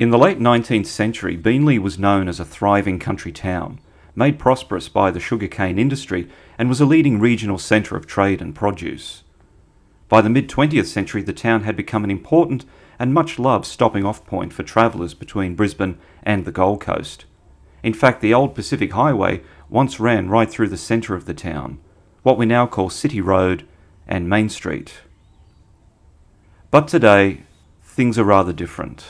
In the late 19th century, Beenleigh was known as a thriving country town, made prosperous by the sugarcane industry, and was a leading regional centre of trade and produce. By the mid-20th century, the town had become an important and much-loved stopping-off point for travellers between Brisbane and the Gold Coast. In fact, the old Pacific Highway once ran right through the centre of the town, what we now call City Road and Main Street. But today, things are rather different.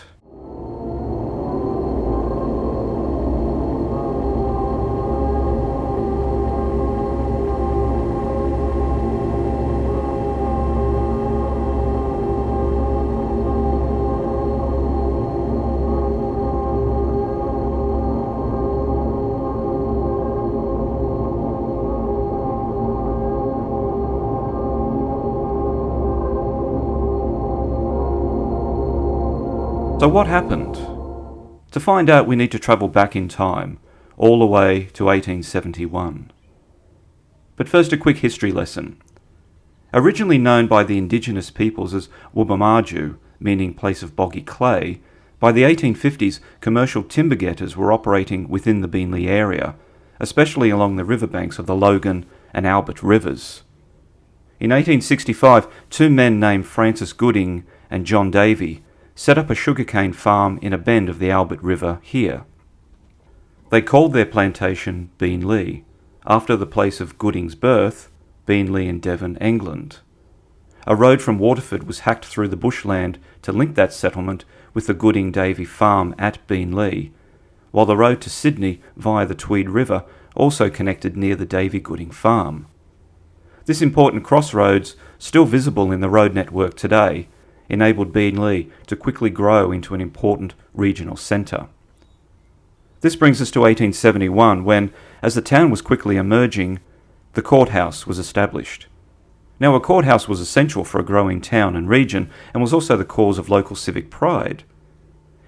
So what happened? To find out, we need to travel back in time, all the way to 1871. But first, a quick history lesson. Originally known by the indigenous peoples as Wubamaju, meaning place of boggy clay, by the 1850s, commercial timber getters were operating within the Beenleigh area, especially along the riverbanks of the Logan and Albert rivers. In 1865, two men named Francis Gooding and John Davy set up a sugarcane farm in a bend of the Albert River here. They called their plantation Beenleigh, after the place of Gooding's birth, Beenleigh in Devon, England. A road from Waterford was hacked through the bushland to link that settlement with the Gooding-Davy farm at Beenleigh, while the road to Sydney via the Tweed River also connected near the Davy-Gooding farm. This important crossroads, still visible in the road network today, enabled Beenleigh to quickly grow into an important regional centre. This brings us to 1871 when, as the town was quickly emerging, the Courthouse was established. Now, a courthouse was essential for a growing town and region and was also the cause of local civic pride.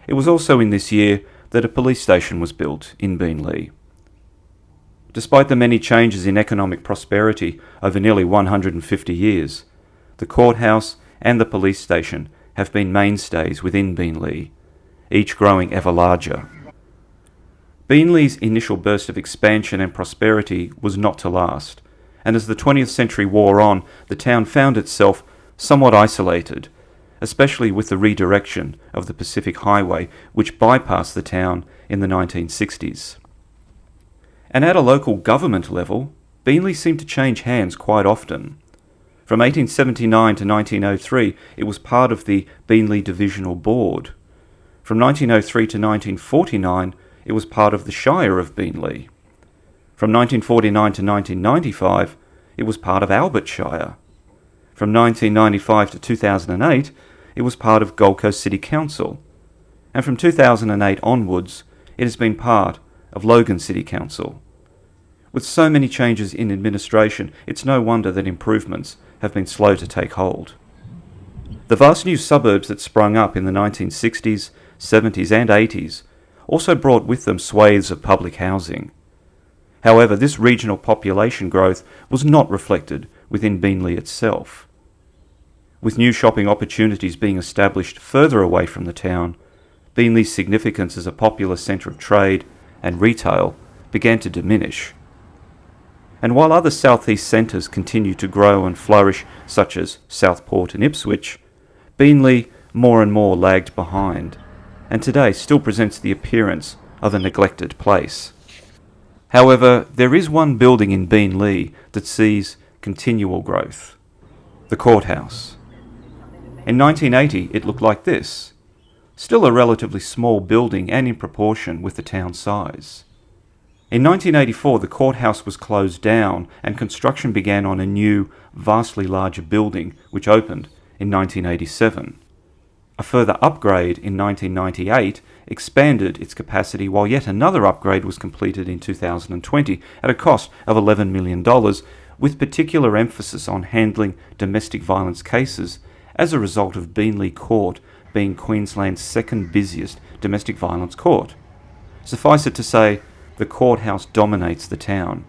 It was also in this year that a police station was built in Beenleigh. Despite the many changes in economic prosperity over nearly 150 years, the courthouse and the police station have been mainstays within Beenleigh, each growing ever larger. Beenleigh's initial burst of expansion and prosperity was not to last, and as the 20th century wore on, the town found itself somewhat isolated, especially with the redirection of the Pacific Highway, which bypassed the town in the 1960s. And at a local government level, Beenleigh seemed to change hands quite often. From 1879 to 1903, it was part of the Beenleigh Divisional Board. From 1903 to 1949, it was part of the Shire of Beenleigh. From 1949 to 1995, it was part of Albert Shire. From 1995 to 2008, it was part of Gold Coast City Council. And from 2008 onwards, it has been part of Logan City Council. With so many changes in administration, it's no wonder that improvements have been slow to take hold. The vast new suburbs that sprung up in the 1960s, 70s and 80s also brought with them swathes of public housing. However, this regional population growth was not reflected within Beenleigh itself. With new shopping opportunities being established further away from the town, Beenleigh's significance as a popular centre of trade and retail began to diminish. And while other southeast centres continued to grow and flourish, such as Southport and Ipswich, Beenleigh more and more lagged behind, and today still presents the appearance of a neglected place. However, there is one building in Beenleigh that sees continual growth: the Courthouse. In 1980, it looked like this, still a relatively small building and in proportion with the town size. In 1984, the courthouse was closed down and construction began on a new, vastly larger building which opened in 1987. A further upgrade in 1998 expanded its capacity, while yet another upgrade was completed in 2020 at a cost of $11 million, with particular emphasis on handling domestic violence cases as a result of Beenleigh Court being Queensland's second busiest domestic violence court. Suffice it to say, the courthouse dominates the town.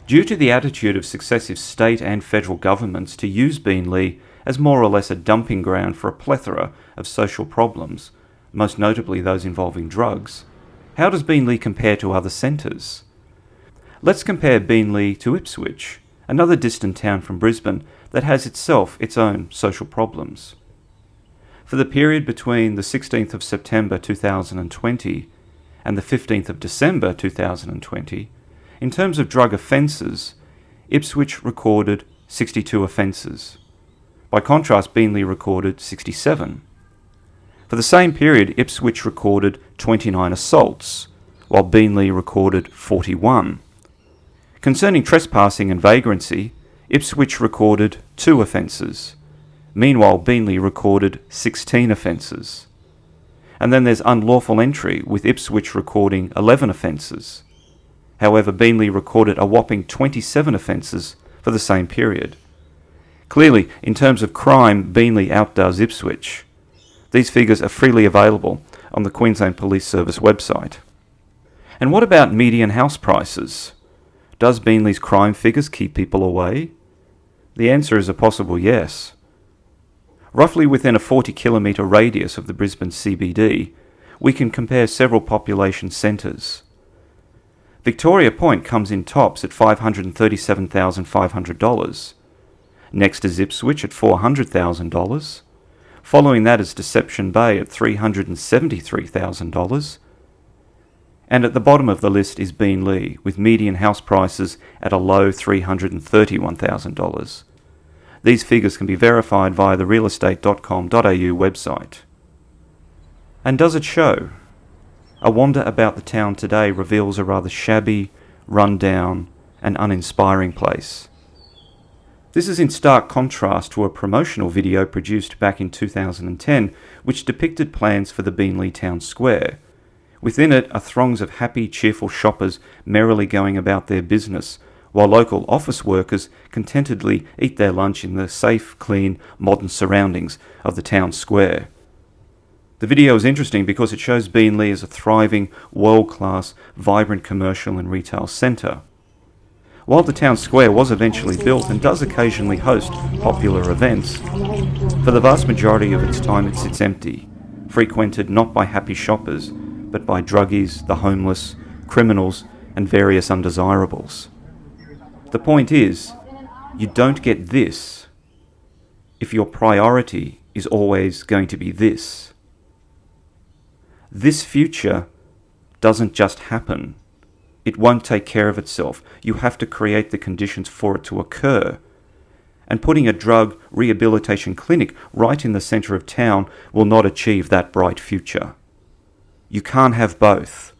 Due to the attitude of successive state and federal governments to use Beenleigh as more or less a dumping ground for a plethora of social problems, most notably those involving drugs, how does Beenleigh compare to other centres? Let's compare Beenleigh to Ipswich, another distant town from Brisbane that has itself its own social problems. For the period between the 16th of September 2020 and the 15th of December 2020, in terms of drug offences, Ipswich recorded 62 offences. By contrast, Beenleigh recorded 67. For the same period, Ipswich recorded 29 assaults, while Beenleigh recorded 41. Concerning trespassing and vagrancy, Ipswich recorded 2 offences. Meanwhile, Beenleigh recorded 16 offences. And then there's unlawful entry, with Ipswich recording 11 offences. However, Beenleigh recorded a whopping 27 offences for the same period. Clearly, in terms of crime, Beenleigh outdoes Ipswich. These figures are freely available on the Queensland Police Service website. And what about median house prices? Does Beenleigh's crime figures keep people away? The answer is a possible yes. Roughly within a 40-kilometre radius of the Brisbane CBD, we can compare several population centres. Victoria Point comes in tops at $537,500. Next is Ipswich at $400,000. Following that is Deception Bay at $373,000. And at the bottom of the list is Beenleigh, with median house prices at a low $331,000. These figures can be verified via the realestate.com.au website. And does it show? A wander about the town today reveals a rather shabby, run-down, and uninspiring place. This is in stark contrast to a promotional video produced back in 2010 which depicted plans for the Beenleigh Town Square. Within it are throngs of happy, cheerful shoppers merrily going about their business, while local office workers contentedly eat their lunch in the safe, clean, modern surroundings of the town square. The video is interesting because it shows Beenleigh as a thriving, world-class, vibrant commercial and retail centre. While the town square was eventually built and does occasionally host popular events, for the vast majority of its time it sits empty, frequented not by happy shoppers, but by druggies, the homeless, criminals, and various undesirables. The point is, you don't get this if your priority is always going to be this. This future doesn't just happen. It won't take care of itself. You have to create the conditions for it to occur. And putting a drug rehabilitation clinic right in the centre of town will not achieve that bright future. You can't have both.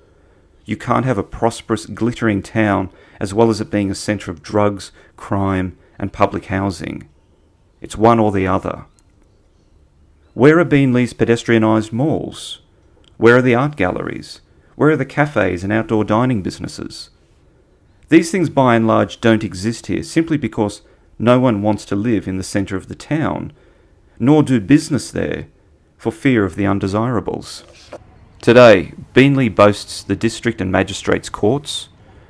You can't have a prosperous, glittering town as well as it being a centre of drugs, crime, and public housing. It's one or the other. Where are Beenleigh's pedestrianised malls? Where are the art galleries? Where are the cafes and outdoor dining businesses? These things by and large don't exist here simply because no one wants to live in the centre of the town, nor do business there for fear of the undesirables. Today, Beenleigh boasts the district and magistrates' courts,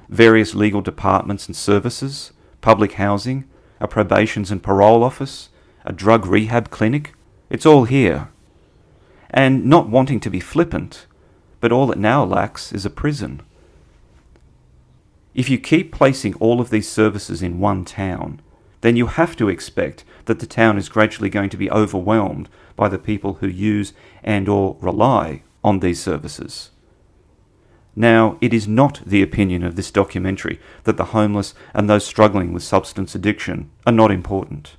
various legal departments and services, public housing, a probations and parole office, a drug rehab clinic. It's all here. And not wanting to be flippant, but all it now lacks is a prison. If you keep placing all of these services in one town, then you have to expect that the town is gradually going to be overwhelmed by the people who use and or rely on these services. Now, it is not the opinion of this documentary that the homeless and those struggling with substance addiction are not important.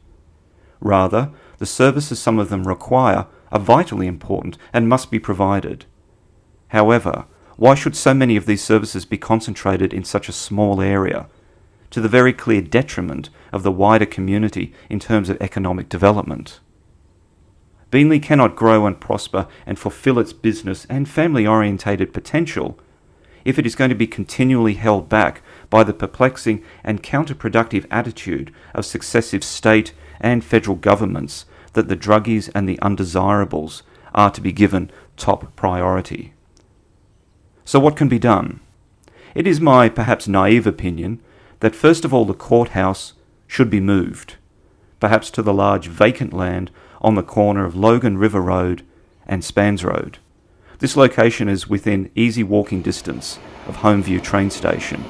Rather, the services some of them require are vitally important and must be provided. However, why should so many of these services be concentrated in such a small area, to the very clear detriment of the wider community in terms of economic development? Beenleigh cannot grow and prosper and fulfill its business and family-orientated potential if it is going to be continually held back by the perplexing and counterproductive attitude of successive state and federal governments that the druggies and the undesirables are to be given top priority. So what can be done? It is my perhaps naive opinion that first of all the courthouse should be moved, perhaps to the large vacant land on the corner of Logan River Road and Spans Road, This location is within easy walking distance of Homeview train station.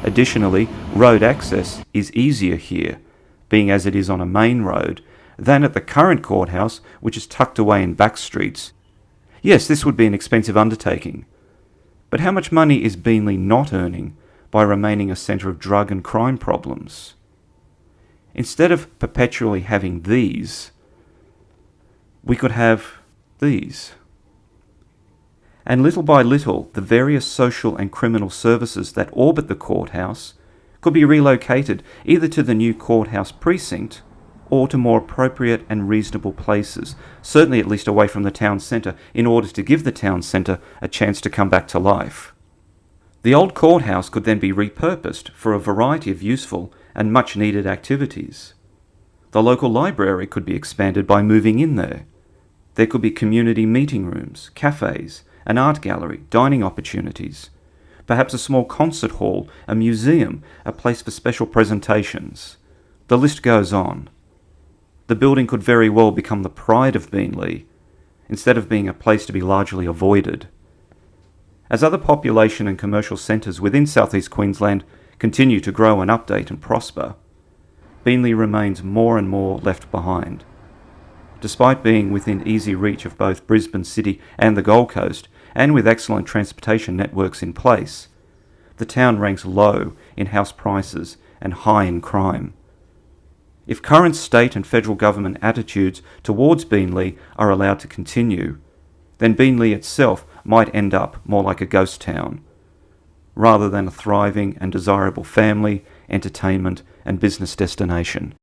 Additionally, road access is easier here, being as it is on a main road, than at the current courthouse, which is tucked away in back streets. Yes, this would be an expensive undertaking. But how much money is Beenleigh not earning by remaining a centre of drug and crime problems? Instead of perpetually having these, we could have these. And little by little, the various social and criminal services that orbit the courthouse could be relocated either to the new courthouse precinct or to more appropriate and reasonable places, certainly at least away from the town centre, in order to give the town centre a chance to come back to life. The old courthouse could then be repurposed for a variety of useful and much needed activities. The local library could be expanded by moving in there. There could be community meeting rooms, cafes, an art gallery, dining opportunities, perhaps a small concert hall, a museum, a place for special presentations. The list goes on. The building could very well become the pride of Beenleigh, instead of being a place to be largely avoided. As other population and commercial centres within southeast Queensland continue to grow and update and prosper, Beenleigh remains more and more left behind. Despite being within easy reach of both Brisbane City and the Gold Coast, and with excellent transportation networks in place, the town ranks low in house prices and high in crime. If current state and federal government attitudes towards Beenleigh are allowed to continue, then Beenleigh itself might end up more like a ghost town, rather than a thriving and desirable family, entertainment and business destination.